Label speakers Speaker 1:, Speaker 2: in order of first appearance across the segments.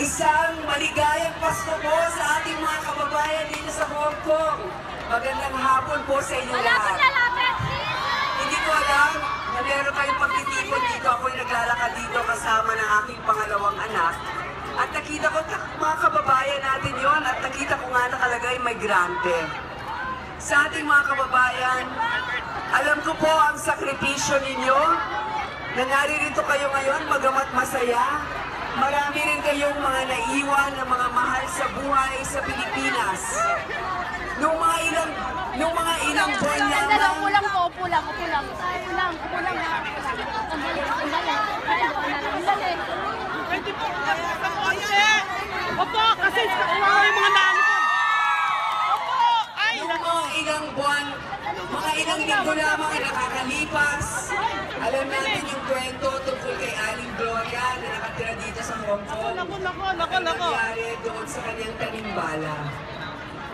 Speaker 1: Isang maligayang Pasko po sa ating mga kababayan dito sa Hong Kong. Magandang hapon po sa inyo lahat. Hindi ko alam na meron kayong pagtitipon dito. Ako'y naglalakad dito kasama ng aking pangalawang anak. At nakita ko mga kababayan natin yon at nakita ko nga nakalagay migrante. Sa ating mga kababayan, alam ko po ang sakripisyo ninyo. Naririto kayo ngayon, bagamat masaya. Marami rin kayong mga naiwan na mga mahal sa buhay sa Pilipinas. Nung mga ilang buwan lamang,
Speaker 2: Pulang. Opo, kasi kawawa yung mga nanikon. Opo, ay,
Speaker 1: mga ilang linggo lamang ay nakakalipas. Alam natin yung kwento tungkol kay Aling Gloria na nakatira dito sa Hong Kong. Ang nangyari doon sa kanyang tanimbala.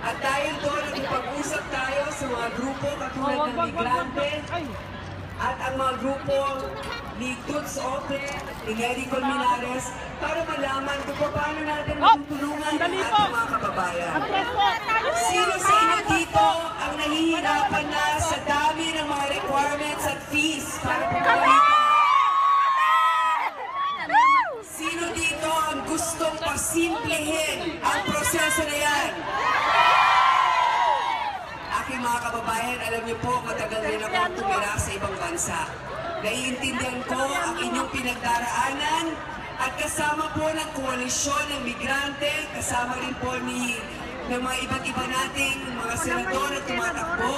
Speaker 1: At dahil doon, nagpag-usap tayo sa mga grupo katulad ng migrante at ang mga grupo ni Toots Ope, ni Nery Colmenares, para malaman kung paano natin matutulungan ang ating mga kababayan. Sino sa inyo dito ang nahihirapan na sa dami ng mga requirements at fees para pumalik? Sino dito ang gustong pasimplehin ang proseso na yan? Aking mga kababayan, alam niyo po, matagal rin akong tumira sa ibang bansa. Naiintindihan ko ang inyong pinagdaraanan at kasama po ng koalisyon ng migrante, kasama rin po ng mga iba't iba nating mga senador na tumatakbo.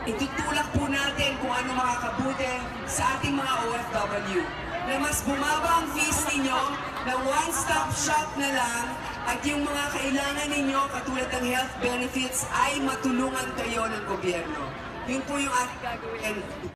Speaker 1: Itutulak po natin kung ano makakabuti sa ating mga OFW. Na mas bumaba ang fees ninyo, na one-stop shop na lang, at yung mga kailangan ninyo, katulad ng health benefits, ay matulungan kayo ng gobyerno. Yun po yung ating gagawin.